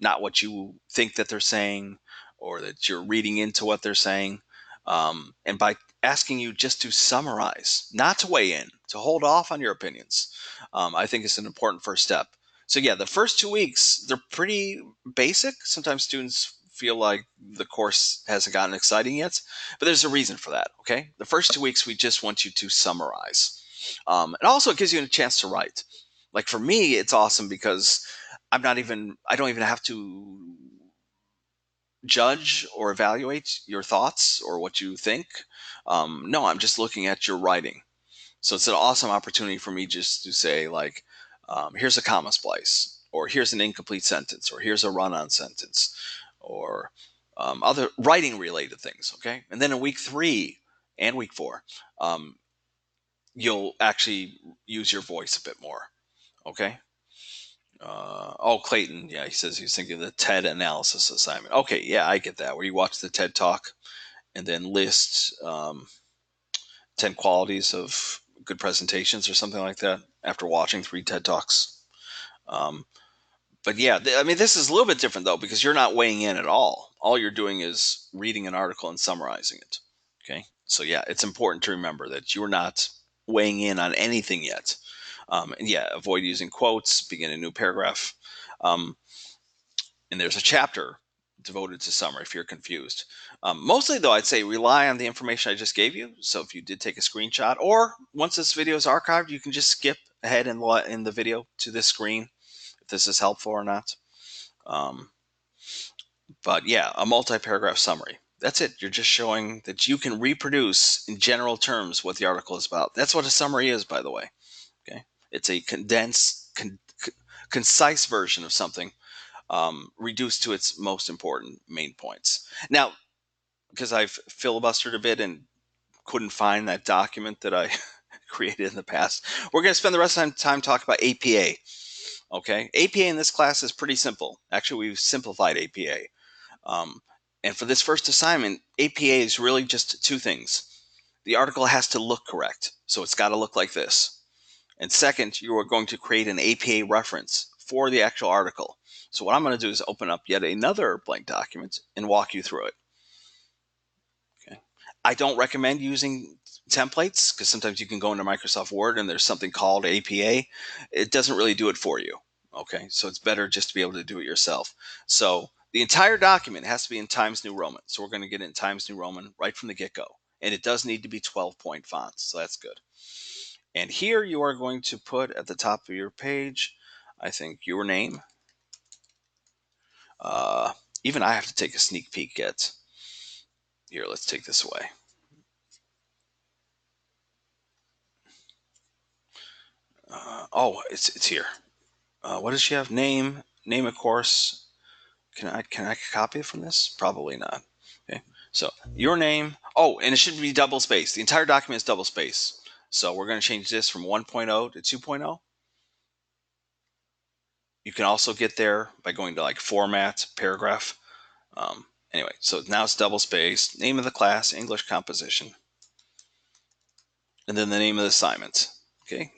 not what you think that they're saying or that you're reading into what they're saying. And by asking you just to summarize, not to weigh in, to hold off on your opinions, I think is an important first step. So yeah, the first 2 weeks, they're pretty basic. Sometimes students feel like the course hasn't gotten exciting yet, but there's a reason for that. Okay, the first 2 weeks we just want you to summarize, and also it gives you a chance to write. Like for me, it's awesome because I don't even have to judge or evaluate your thoughts or what you think. No, I'm just looking at your writing. So it's an awesome opportunity for me just to say, like, here's a comma splice, or here's an incomplete sentence, or here's a run on sentence, or other writing related things. Okay. And then in week 3 and week 4, you'll actually use your voice a bit more. Okay. Clayton, yeah, he says he's thinking of the TED analysis assignment. Okay, yeah, I get that. Where you watch the TED talk and then list 10 qualities of good presentations or something like that after watching 3 TED talks. But yeah, I mean, this is a little bit different though, because you're not weighing in at all. All you're doing is reading an article and summarizing it. Okay. So yeah, it's important to remember that you're not weighing in on anything yet. And yeah, avoid using quotes, begin a new paragraph. Um, and there's a chapter devoted to summary if you're confused. Mostly, though, I'd say rely on the information I just gave you. So if you did take a screenshot, or once this video is archived, you can just skip ahead in the video to this screen if this is helpful or not. But yeah, a multi-paragraph summary. That's it. You're just showing that you can reproduce in general terms what the article is about. That's what a summary is, by the way. Okay, it's a condensed, concise version of something, reduced to its most important main points. Now, because I've filibustered a bit and couldn't find that document that I created in the past, we're going to spend the rest of the time talking about APA. Okay, APA in this class is pretty simple. Actually, we've simplified APA. And for this first assignment, APA is really just 2 things. The article has to look correct, so it's got to look like this. And second, you are going to create an APA reference for the actual article. So what I'm going to do is open up yet another blank document and walk you through it. Okay. I don't recommend using templates because sometimes you can go into Microsoft Word and there's something called APA. It doesn't really do it for you. Okay, so it's better just to be able to do it yourself. So the entire document has to be in Times New Roman. So we're going to get it in Times New Roman right from the get-go. And it does need to be 12-point fonts, so that's good. And here you are going to put at the top of your page, I think, your name. Even I have to take a sneak peek at. Here, let's take this away. It's here. What does she have? Name of course. Can I copy it from this? Probably not. Okay. So your name. Oh, and it should be double space. The entire document is double space. So we're going to change this from 1.0 to 2.0. You can also get there by going to like format, paragraph. Anyway, so now it's double space, name of the class, English composition, and then the name of the assignment. Okay.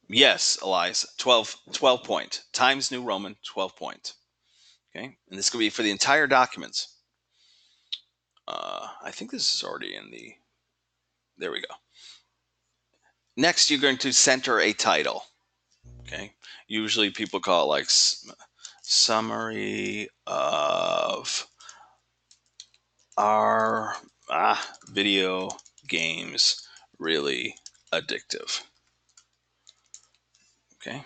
Yes, Elias, 12 point, Times New Roman, 12 point. Okay. And this could be for the entire document. I think this is already in the, there we go. Next, you're going to center a title. Okay. Usually people call it like summary of our video games really addictive. Okay.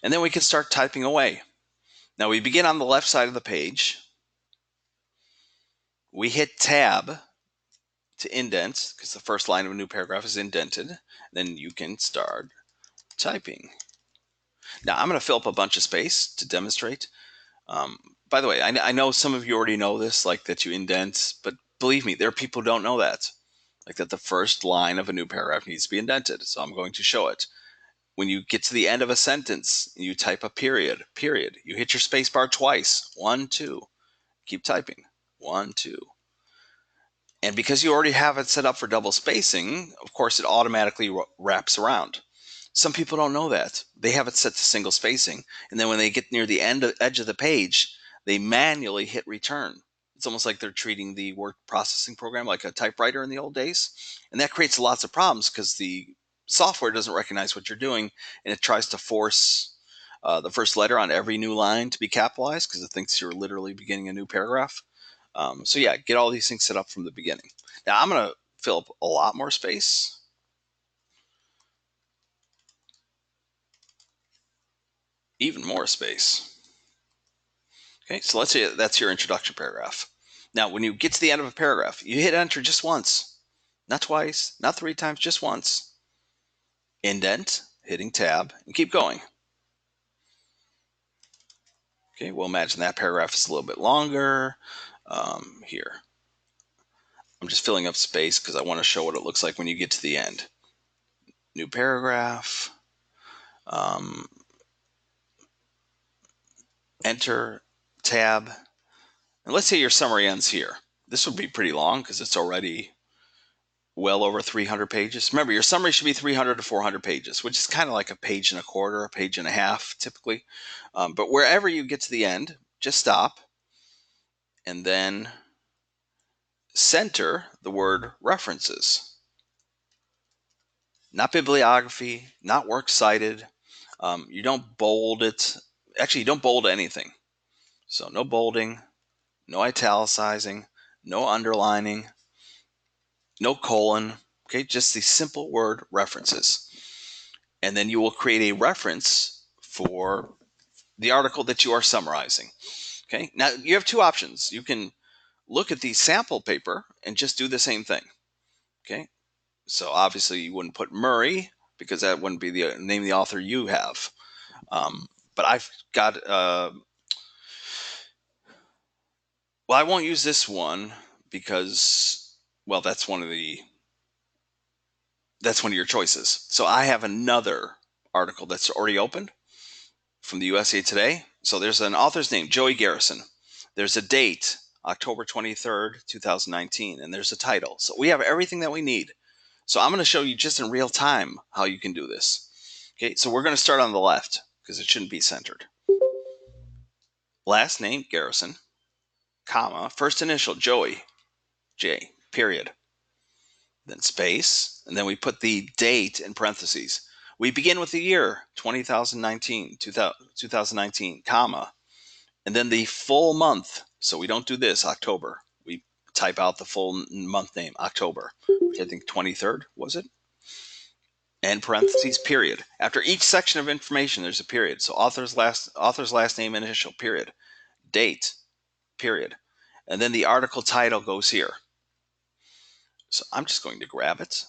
And then we can start typing away. Now we begin on the left side of the page. We hit tab to indent, because the first line of a new paragraph is indented. Then you can start typing. Now I'm going to fill up a bunch of space to demonstrate. By the way, I know some of you already know this, like that you indent, but believe me, there are people who don't know that. Like that the first line of a new paragraph needs to be indented. So I'm going to show it. When you get to the end of a sentence, you type a period, period. You hit your space bar twice. 1, 2. Keep typing. 1, 2. And because you already have it set up for double spacing, of course, it automatically wraps around. Some people don't know that. They have it set to single spacing. And then when they get near the edge of the page, they manually hit return. It's almost like they're treating the word processing program like a typewriter in the old days. And that creates lots of problems because the software doesn't recognize what you're doing, and it tries to force the first letter on every new line to be capitalized because it thinks you're literally beginning a new paragraph. So yeah, get all these things set up from the beginning. Now I'm going to fill up a lot more space. Even more space. Okay, so let's say that's your introduction paragraph. Now, when you get to the end of a paragraph, you hit enter just once, not twice, not 3 times, just once. Indent, hitting tab, and keep going. Okay, we'll imagine that paragraph is a little bit longer. Here, I'm just filling up space because I want to show what it looks like when you get to the end. New paragraph. Enter, tab. And let's say your summary ends here. This would be pretty long because it's already well over 300 pages. Remember, your summary should be 300 to 400 pages, which is kind of like a page and a quarter, a page and a half, typically. But wherever you get to the end, just stop and then center the word references. Not bibliography, not works cited. You don't bold it. Actually, you don't bold anything. So no bolding, no italicizing, no underlining, no colon. Okay, just the simple word references. And then you will create a reference for the article that you are summarizing. Okay, now you have 2 options. You can look at the sample paper and just do the same thing. Okay, so obviously you wouldn't put Murray because that wouldn't be the name of the author you have. But I've got, well, I won't use this one because, well, that's one of your choices. So I have another article that's already opened from the USA Today. So there's an author's name, Joey Garrison. There's a date, October 23rd, 2019, and there's a title. So we have everything that we need. So I'm going to show you just in real time how you can do this. Okay, so we're going to start on the left because it shouldn't be centered. Last name, Garrison, comma, first initial, Joey, J, period. Then space, and then we put the date in parentheses. We begin with the year, 2019, comma, and then the full month. So we don't do this, October. We type out the full month name, October, which I think 23rd, was it? And parentheses, period. After each section of information, there's a period. So author's last name, initial, period. Date, period. And then the article title goes here. So I'm just going to grab it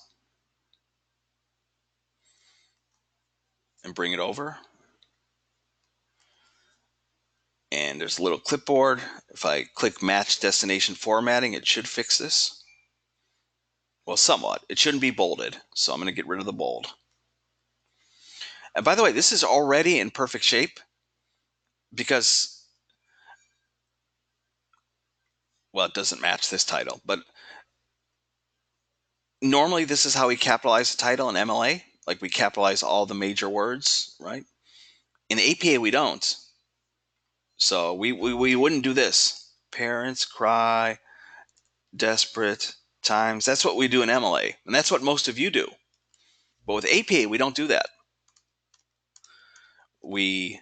and bring it over. And there's a little clipboard. If I click match destination formatting, it should fix this. Well, somewhat. It shouldn't be bolded, so I'm going to get rid of the bold. And by the way, this is already in perfect shape because, well, it doesn't match this title, but normally this is how we capitalize a title in MLA. Like we capitalize all the major words, right? In APA, we don't. So we wouldn't do this. Parents cry, desperate times. That's what we do in MLA. And that's what most of you do. But with APA, we don't do that. We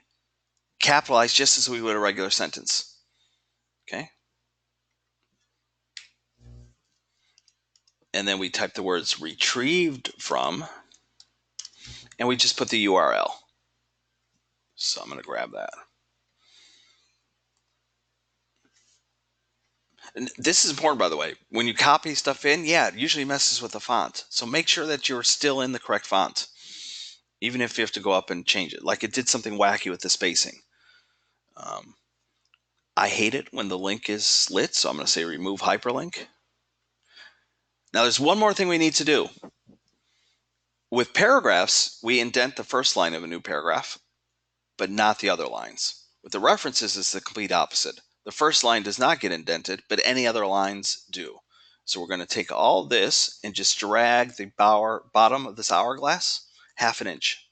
capitalize just as we would a regular sentence. Okay? And then we type the words retrieved from, and we just put the URL. So I'm going to grab that. And this is important, by the way. When you copy stuff in, yeah, it usually messes with the font. So make sure that you're still in the correct font, even if you have to go up and change it. Like it did something wacky with the spacing. I hate it when the link is lit, so I'm going to say remove hyperlink. Now there's one more thing we need to do. With paragraphs, we indent the first line of a new paragraph, but not the other lines. With the references, it's the complete opposite. The first line does not get indented, but any other lines do. So we're going to take all this and just drag the bottom of this hourglass half an inch,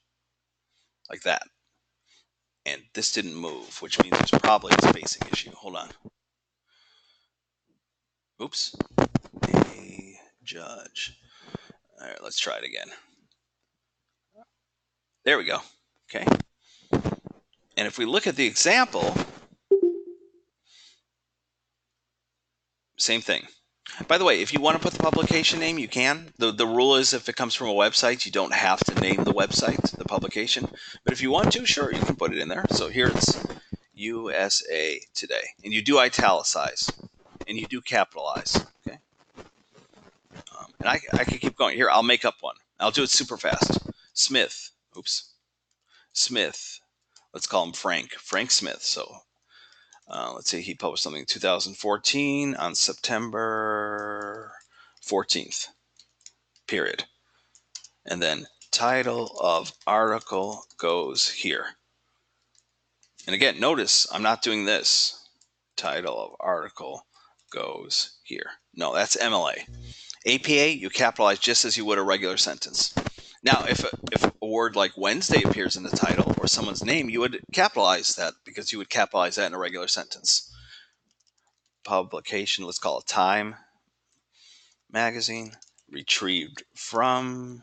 like that. And this didn't move, which means there's probably a spacing issue. Hold on. Oops. A judge. All right, let's try it again. There we go. Okay. And if we look at the example, same thing. By the way, if you want to put the publication name, you can. The rule is if it comes from a website, you don't have to name the website, the publication. But if you want to, sure, you can put it in there. So here it's USA Today. And you do italicize. And you do capitalize. Okay. And I can keep going. Here, I'll make up one. I'll do it super fast. Smith. Oops. Smith. Let's call him Frank. Frank Smith. So let's see, he published something in 2014 on September 14th, period. And then title of article goes here. And again, notice I'm not doing this. Title of article goes here. No, that's MLA. APA, you capitalize just as you would a regular sentence. Now, if a word like Wednesday appears in the title or someone's name, you would capitalize that because you would capitalize that in a regular sentence. Publication, let's call it Time Magazine, retrieved from,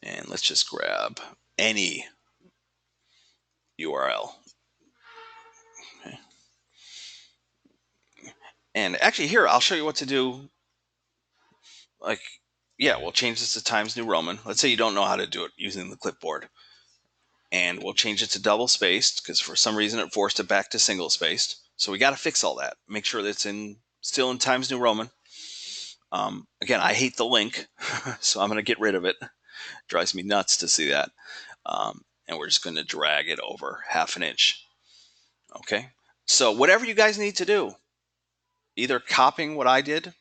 and let's just grab any URL. Okay. And actually here, I'll show you what to do. Like, yeah, we'll change this to Times New Roman. Let's say you don't know how to do it using the clipboard. And we'll change it to double spaced because for some reason it forced it back to single spaced. So we got to fix all that. Make sure that it's still in Times New Roman. Again, I hate the link, so I'm going to get rid of it. Drives me nuts to see that. And we're just going to drag it over half an inch. Okay. So whatever you guys need to do, either copying what I did,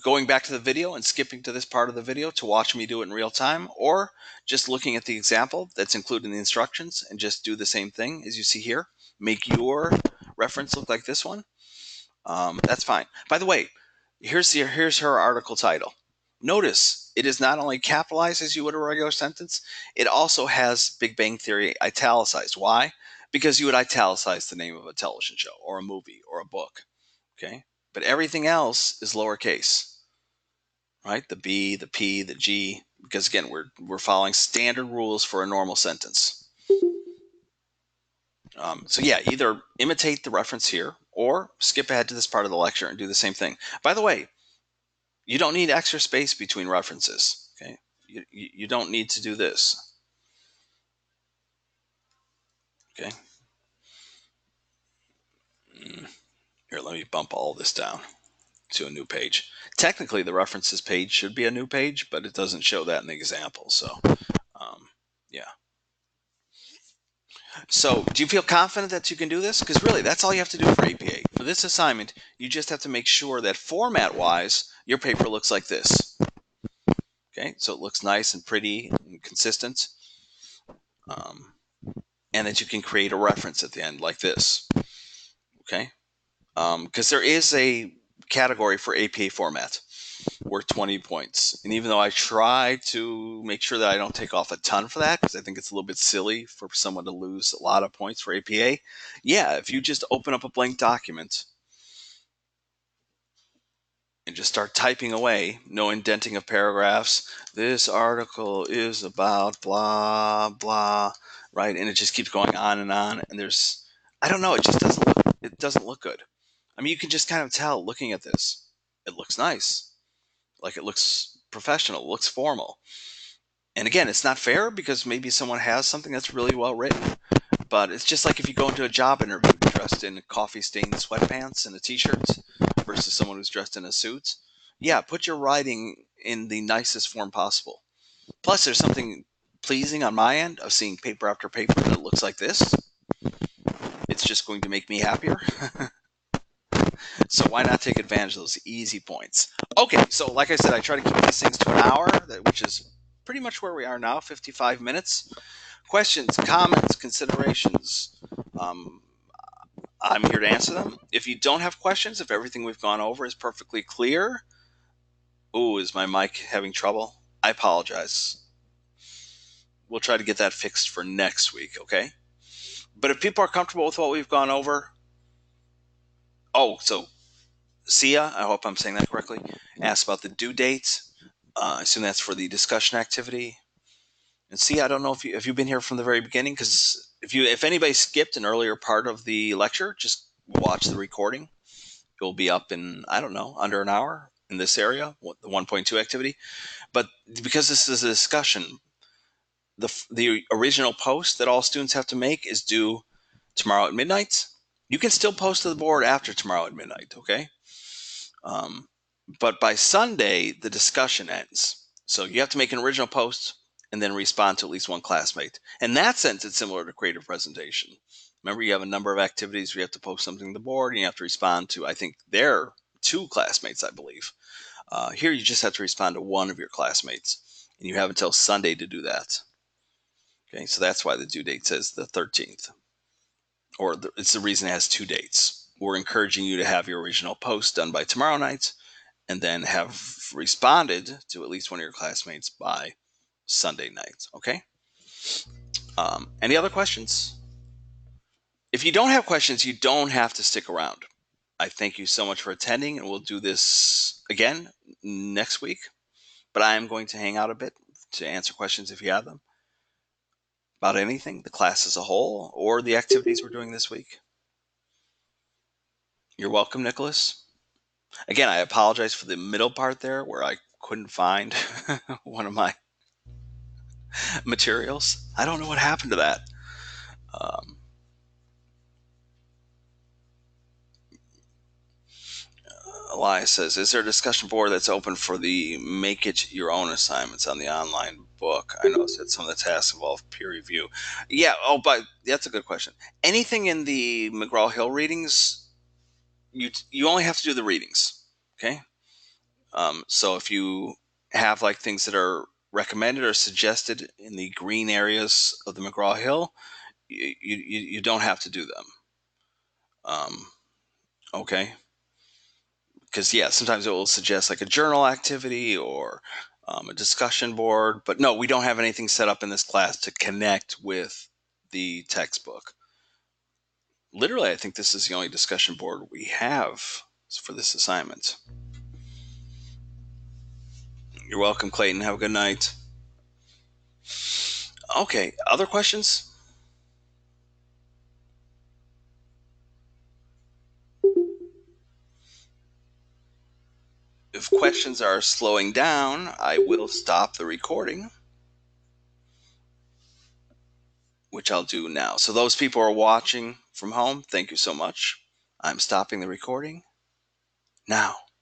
going back to the video and skipping to this part of the video to watch me do it in real time, or just looking at the example that's included in the instructions and just do the same thing as you see here. Make your reference look like this one. That's fine. By the way, here's her article title. Notice it is not only capitalized as you would a regular sentence, it also has Big Bang Theory italicized. Why? Because you would italicize the name of a television show or a movie or a book. Okay? But everything else is lowercase, right? The B, the P, the G, because again, we're following standard rules for a normal sentence. So yeah, either imitate the reference here or skip ahead to this part of the lecture and do the same thing. By the way, you don't need extra space between references. Okay, you don't need to do this. Okay. Here, let me bump all this down to a new page. Technically, the references page should be a new page, but it doesn't show that in the example. So, yeah. So, do you feel confident that you can do this? Because really, that's all you have to do for APA. For this assignment, you just have to make sure that format-wise, your paper looks like this. Okay, so it looks nice and pretty and consistent. And that you can create a reference at the end like this. Okay, because there is a category for APA format worth 20 points. And even though I try to make sure that I don't take off a ton for that, because I think it's a little bit silly for someone to lose a lot of points for APA, yeah, if you just open up a blank document and just start typing away, no indenting of paragraphs, this article is about blah, blah, right? And it just keeps going on, and there's, I don't know, it just doesn't look good. I mean, you can just kind of tell looking at this. It looks nice. Like it looks professional, looks formal. And again, it's not fair because maybe someone has something that's really well written. But it's just like if you go into a job interview dressed in coffee stained sweatpants and a t-shirt versus someone who's dressed in a suit. Yeah, put your writing in the nicest form possible. Plus, there's something pleasing on my end of seeing paper after paper that looks like this. It's just going to make me happier. So why not take advantage of those easy points? Okay, so like I said, I try to keep these things to an hour, which is pretty much where we are now, 55 minutes. Questions, comments, considerations. Um, I'm here to answer them. If you don't have questions, if everything we've gone over is perfectly clear, ooh, is my mic having trouble? I apologize. We'll try to get that fixed for next week, okay? But if people are comfortable with what we've gone over, oh, so Sia, I hope I'm saying that correctly, asked about the due dates. I assume that's for the discussion activity. And Sia, I don't know if you have you been here from the very beginning, because if anybody skipped an earlier part of the lecture, just watch the recording. It will be up in, I don't know, under an hour in this area, the 1.2 activity. But because this is a discussion, the original post that all students have to make is due tomorrow at midnight. You can still post to the board after tomorrow at midnight, okay? Um, but by Sunday, the discussion ends. So you have to make an original post and then respond to at least one classmate. In that sense, it's similar to creative presentation. Remember, you have a number of activities where you have to post something to the board and you have to respond to, I think, their two classmates, I believe. Here, you just have to respond to one of your classmates, and you have until Sunday to do that. Okay, so that's why the due date says the 13th, or it's the reason it has two dates. We're encouraging you to have your original post done by tomorrow night, and then have responded to at least one of your classmates by Sunday night. Okay. Any other questions? If you don't have questions, you don't have to stick around. I thank you so much for attending, and we'll do this again next week. But I am going to hang out a bit to answer questions if you have them about anything, the class as a whole, or the activities we're doing this week. You're welcome, Nicholas. Again, I apologize for the middle part there where I couldn't find one of my materials. I don't know what happened to that. Um, Elias says, is there a discussion board that's open for the make it your own assignments on the online book? I noticed that some of the tasks involve peer review. Yeah, oh, but that's a good question. Anything in the McGraw-Hill readings, you only have to do the readings, okay? So if you have like things that are recommended or suggested in the green areas of the McGraw-Hill, you don't have to do them. Okay. Because yeah, sometimes it will suggest like a journal activity or a discussion board, but no, we don't have anything set up in this class to connect with the textbook. Literally, I think this is the only discussion board we have for this assignment. You're welcome, Clayton. Have a good night. Okay, other questions? If questions are slowing down, I will stop the recording, which I'll do now. So those people who are watching from home, thank you so much. I'm stopping the recording now.